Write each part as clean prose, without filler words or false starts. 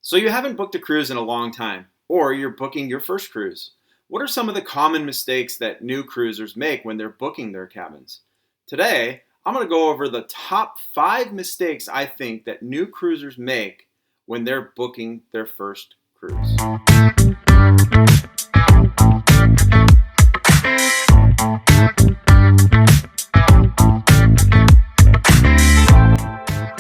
So you haven't booked a cruise in a long time, or you're booking your first cruise. What are some of the common mistakes that new cruisers make when they're booking their cabins? Today, I'm going to go over the top 5 mistakes I think that new cruisers make when they're booking their first cruise.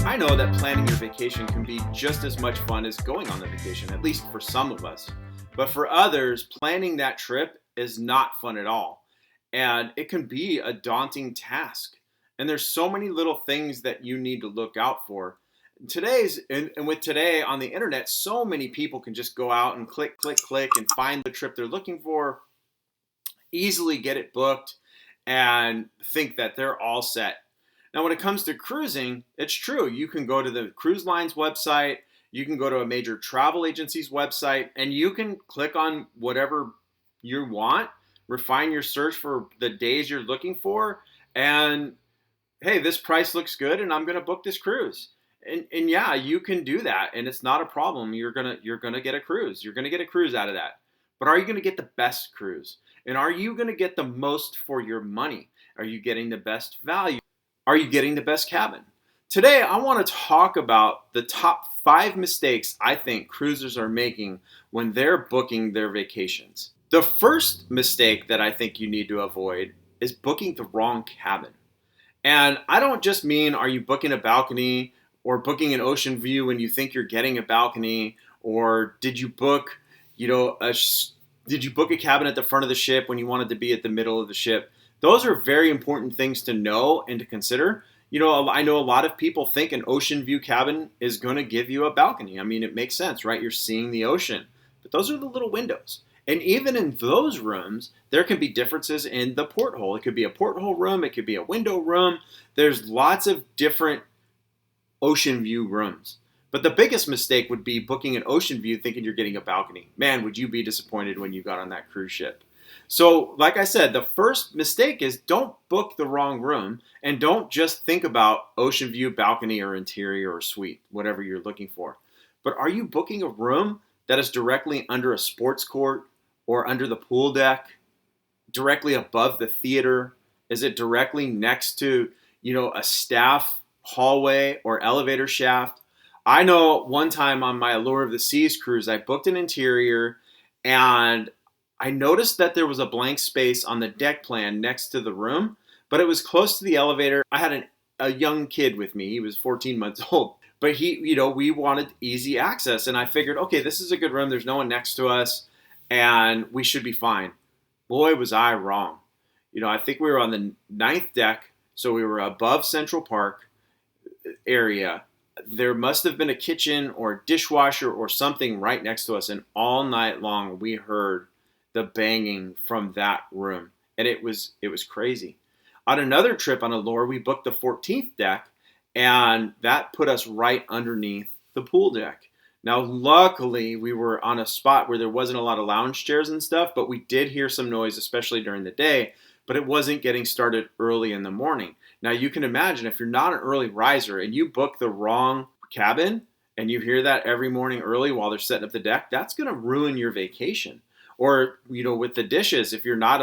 I know that planning your vacation can be just as much fun as going on the vacation, at least for some of us. But for others, planning that trip is not fun at all. And it can be a daunting task. And there's so many little things that you need to look out for. And with today on the internet, so many people can just go out and click, click, click and find the trip they're looking for, easily get it booked, and think that they're all set. Now, when it comes to cruising, it's true. You can go to the cruise line's website, you can go to a major travel agency's website, and you can click on whatever you want, refine your search for the days you're looking for, and hey, this price looks good, and I'm going to book this cruise. And yeah, you can do that, and it's not a problem. You're gonna get a cruise. You're gonna get a cruise out of that. But are you gonna get the best cruise? And are you gonna get the most for your money? Are you getting the best value? Are you getting the best cabin? Today, I want to talk about the top 5 mistakes I think cruisers are making when they're booking their vacations. The first mistake that I think you need to avoid is booking the wrong cabin. And I don't just mean are you booking a balcony or booking an ocean view when you think you're getting a balcony, or did you book, did you book a cabin at the front of the ship when you wanted to be at the middle of the ship? Those are very important things to know and to consider. I know a lot of people think an ocean view cabin is going to give you a balcony. I mean, it makes sense, right? You're seeing the ocean. But those are the little windows. And even in those rooms, there can be differences in the porthole. It could be a porthole room, it could be a window room. There's lots of different ocean view rooms. But the biggest mistake would be booking an ocean view thinking you're getting a balcony. Man, would you be disappointed when you got on that cruise ship. So, like I said, the first mistake is don't book the wrong room, and don't just think about ocean view, balcony, or interior or suite, whatever you're looking for. But are you booking a room that is directly under a sports court or under the pool deck, directly above the theater? Is it directly next to, a staff hallway or elevator shaft? I know one time on my Allure of the Seas cruise, I booked an interior, and I noticed that there was a blank space on the deck plan next to the room, but it was close to the elevator. I had a young kid with me. He was 14 months old, but we wanted easy access, and I figured, okay, this is a good room. There's no one next to us, and we should be fine. Boy, was I wrong. I think we were on the 9th deck, so we were above Central Park area. There must have been a kitchen or a dishwasher or something right next to us, and all night long we heard the banging from that room, and it was crazy. On another trip on Allure, we booked the 14th deck, and that put us right underneath the pool deck. Now, luckily, we were on a spot where there wasn't a lot of lounge chairs and stuff, but we did hear some noise, especially during the day, but it wasn't getting started early in the morning. Now, you can imagine if you're not an early riser and you book the wrong cabin and you hear that every morning early while they're setting up the deck, that's going to ruin your vacation. Or, with the dishes, if you're not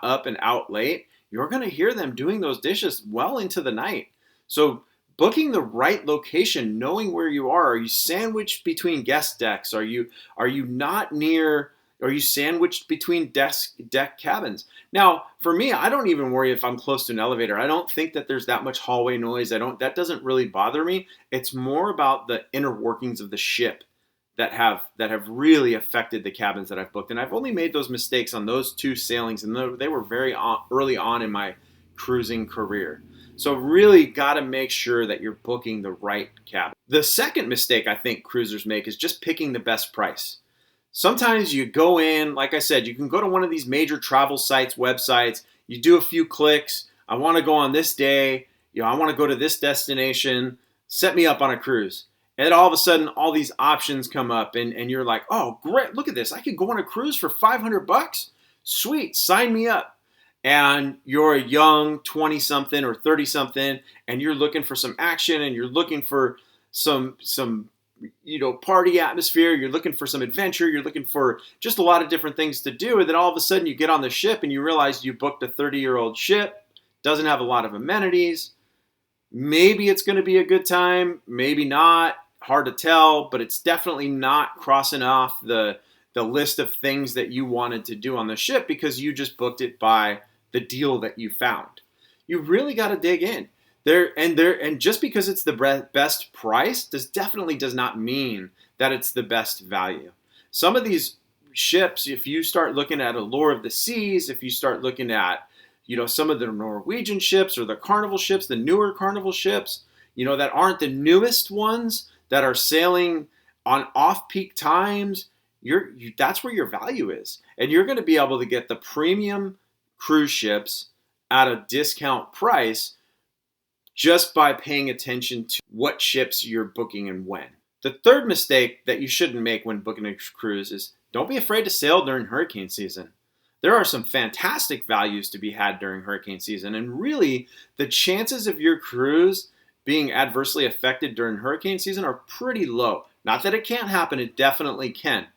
up and out late, you're going to hear them doing those dishes well into the night. So booking the right location, knowing where you are you sandwiched between guest decks? Are you not near? Are you sandwiched between deck cabins? Now, for me, I don't even worry if I'm close to an elevator. I don't think that there's that much hallway noise. That doesn't really bother me. It's more about the inner workings of the ship that have really affected the cabins that I've booked. And I've only made those mistakes on those 2 sailings, and they were very early on in my cruising career. So really got to make sure that you're booking the right cabin. The second mistake I think cruisers make is just picking the best price. Sometimes you go in, like I said, you can go to one of these major travel sites, websites, you do a few clicks. I want to go on this day. I want to go to this destination. Set me up on a cruise. And all of a sudden, all these options come up, and you're like, oh, great, look at this. I could go on a cruise for $500. Sweet, sign me up. And you're a young 20-something or 30-something, and you're looking for some action, and you're looking for some party atmosphere, you're looking for some adventure, you're looking for just a lot of different things to do, and then all of a sudden you get on the ship and you realize you booked a 30-year-old ship, doesn't have a lot of amenities. Maybe it's going to be a good time, maybe not, hard to tell, but it's definitely not crossing off the list of things that you wanted to do on the ship because you just booked it by the deal that you found. You really got to dig in. And just because it's the best price definitely does not mean that it's the best value. Some of these ships, if you start looking at Allure of the Seas, if you start looking at some of the Norwegian ships or the Carnival ships, the newer Carnival ships, that aren't the newest ones that are sailing on off-peak times, that's where your value is. And you're going to be able to get the premium cruise ships at a discount price just by paying attention to what ships you're booking and when. The third mistake that you shouldn't make when booking a cruise is don't be afraid to sail during hurricane season. There are some fantastic values to be had during hurricane season, and really the chances of your cruise being adversely affected during hurricane season are pretty low. Not that it can't happen, it definitely can,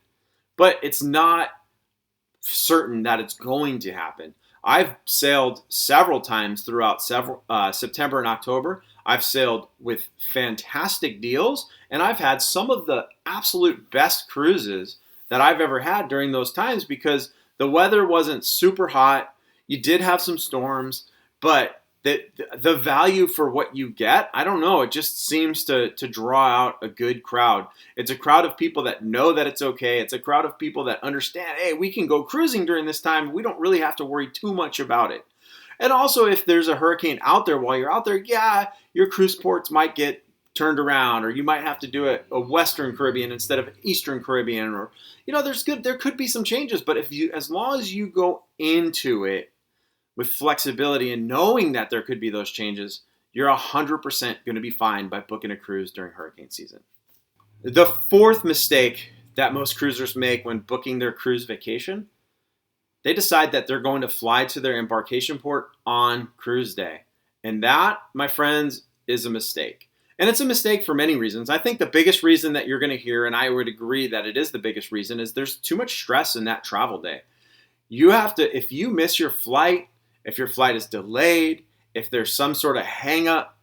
but it's not certain that it's going to happen. I've sailed several times throughout September and October. I've sailed with fantastic deals, and I've had some of the absolute best cruises that I've ever had during those times because the weather wasn't super hot. You did have some storms, but the value for what you get, I don't know, it just seems to draw out a good crowd. It's a crowd of people that know that it's okay. It's a crowd of people that understand, hey, we can go cruising during this time. We don't really have to worry too much about it. And also, if there's a hurricane out there while you're out there, yeah, your cruise ports might get turned around, or you might have to do a Western Caribbean instead of Eastern Caribbean, or there could be some changes. But as long as you go into it with flexibility and knowing that there could be those changes, you're 100% going to be fine by booking a cruise during hurricane season. The fourth mistake that most cruisers make when booking their cruise vacation, they decide that they're going to fly to their embarkation port on cruise day. And that, my friends, is a mistake. And it's a mistake for many reasons. I think the biggest reason that you're going to hear, and I would agree that it is the biggest reason, is there's too much stress in that travel day. You have to, if you miss your flight, if your flight is delayed, if there's some sort of hang up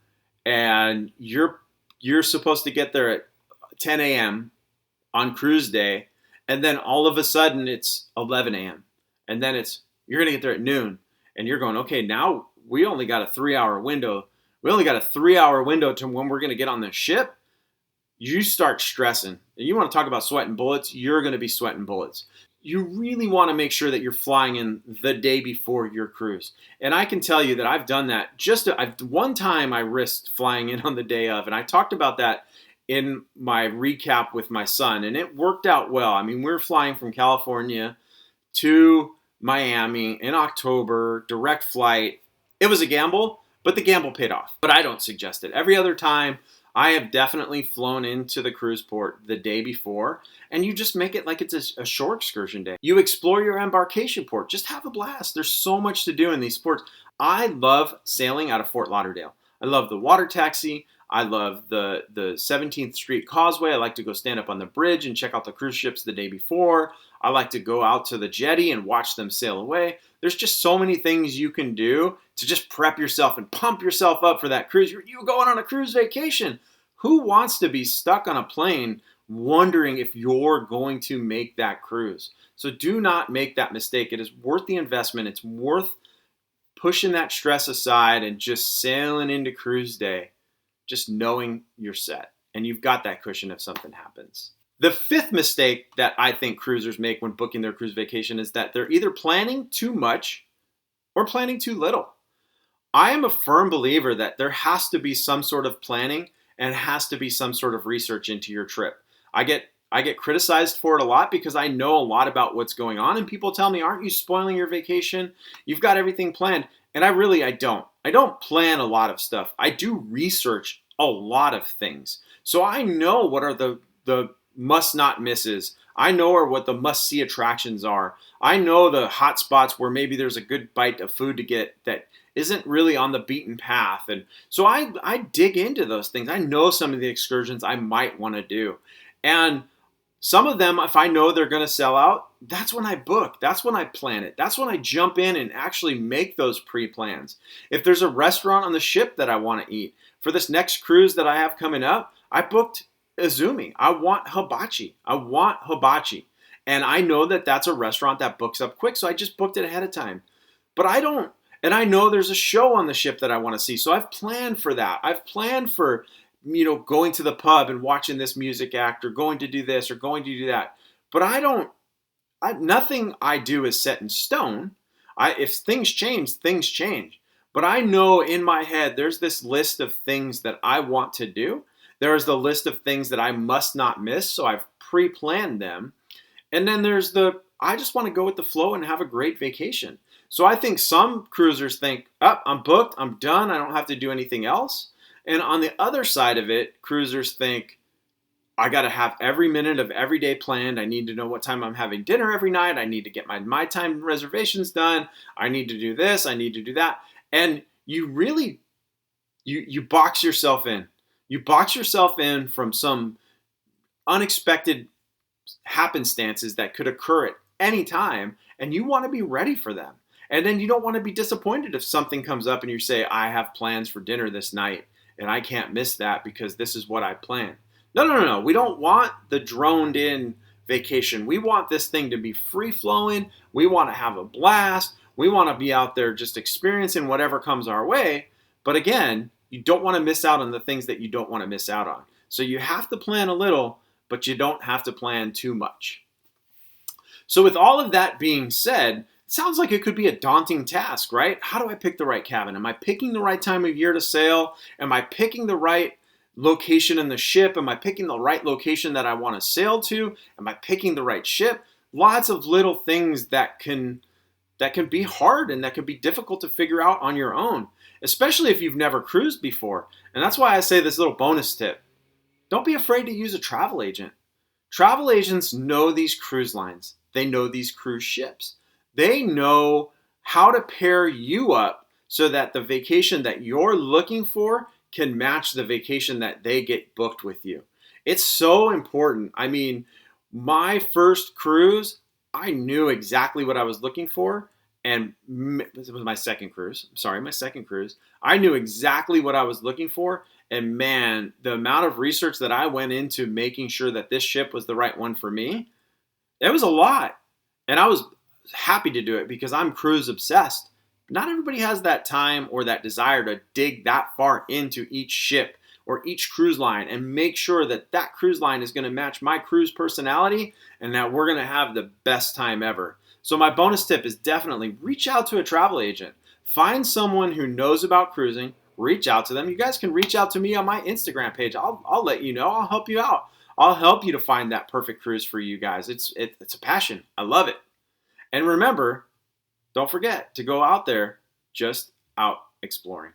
and you're supposed to get there at 10 a.m. on cruise day, and then all of a sudden it's 11 a.m. and then you're going to get there at noon, and you're going, okay, now we only got a 3-hour window. We only got a 3-hour window to when we're going to get on the ship. You start stressing. You want to talk about sweating bullets? You're going to be sweating bullets. You really want to make sure that you're flying in the day before your cruise. And I can tell you that I've done that. One time I risked flying in on the day of, and I talked about that in my recap with my son, and it worked out well. I mean, we were flying from California to Miami in October, direct flight. It was a gamble, but the gamble paid off. But I don't suggest it. Every other time, I have definitely flown into the cruise port the day before, and you just make it like it's a shore excursion day. You explore your embarkation port. Just have a blast. There's so much to do in these ports. I love sailing out of Fort Lauderdale. I love the water taxi. I love the 17th Street Causeway. I like to go stand up on the bridge and check out the cruise ships the day before. I like to go out to the jetty and watch them sail away. There's just so many things you can do to just prep yourself and pump yourself up for that cruise. You're going on a cruise vacation. Who wants to be stuck on a plane wondering if you're going to make that cruise? So do not make that mistake. It is worth the investment. It's worth pushing that stress aside and just sailing into cruise day, just knowing you're set and you've got that cushion if something happens. The fifth mistake that I think cruisers make when booking their cruise vacation is that they're either planning too much or planning too little. I am a firm believer that there has to be some sort of planning and has to be some sort of research into your trip. I get criticized for it a lot because I know a lot about what's going on, and people tell me, aren't you spoiling your vacation? You've got everything planned. And I don't. I don't plan a lot of stuff. I do research a lot of things. So I know what are the must not misses. I know where what the must-see attractions are. I know the hot spots where maybe there's a good bite of food to get that isn't really on the beaten path. And so I dig into those things. I know some of the excursions I might want to do. And some of them, if I know they're going to sell out, that's when I book. That's when I plan it. That's when I jump in and actually make those pre-plans. If there's a restaurant on the ship that I want to eat, for this next cruise that I have coming up, I booked Izumi. I want hibachi. I want hibachi. And I know that that's a restaurant that books up quick, so I just booked it ahead of time. But I don't, and I know there's a show on the ship that I want to see, so I've planned for that. I've planned for going to the pub and watching this music act or going to do this or going to do that. But nothing I do is set in stone. If things change, things change. But I know in my head, there's this list of things that I want to do. There is the list of things that I must not miss. So I've pre-planned them. And then there's I just want to go with the flow and have a great vacation. So I think some cruisers think, oh, I'm booked, I'm done, I don't have to do anything else. And on the other side of it, cruisers think, I got to have every minute of every day planned. I need to know what time I'm having dinner every night. I need to get my time reservations done. I need to do this. I need to do that. And you really, you box yourself in. You box yourself in from some unexpected happenstances that could occur at any time. And you want to be ready for them. And then you don't want to be disappointed if something comes up and you say, I have plans for dinner this night and I can't miss that because this is what I planned. No. We don't want the droned in vacation. We want this thing to be free flowing. We want to have a blast. We want to be out there just experiencing whatever comes our way. But again, you don't want to miss out on the things that you don't want to miss out on. So you have to plan a little, but you don't have to plan too much. So with all of that being said, it sounds like it could be a daunting task, right? How do I pick the right cabin? Am I picking the right time of year to sail? Am I picking the right location in the ship? Am I picking the right location that I want to sail to? Am I picking the right ship? Lots of little things that can be hard and that can be difficult to figure out on your own, especially if you've never cruised before. And that's why I say this little bonus tip. Don't be afraid to use a travel agent. Travel agents know these cruise lines. They know these cruise ships. They know how to pair you up so that the vacation that you're looking for can match the vacation that they get booked with you. It's so important. I mean, my first cruise, I knew exactly what I was looking for. And this was my second cruise. My second cruise. I knew exactly what I was looking for. And man, the amount of research that I went into making sure that this ship was the right one for me, it was a lot. And I was happy to do it because I'm cruise obsessed. Not everybody has that time or that desire to dig that far into each ship or each cruise line and make sure that that cruise line is going to match my cruise personality and that we're going to have the best time ever. So my bonus tip is definitely reach out to a travel agent. Find someone who knows about cruising. Reach out to them. You guys can reach out to me on my Instagram page. I'll let you know. I'll help you out. I'll help you to find that perfect cruise for you guys. It's a passion. I love it. And remember, don't forget to go out there just out exploring.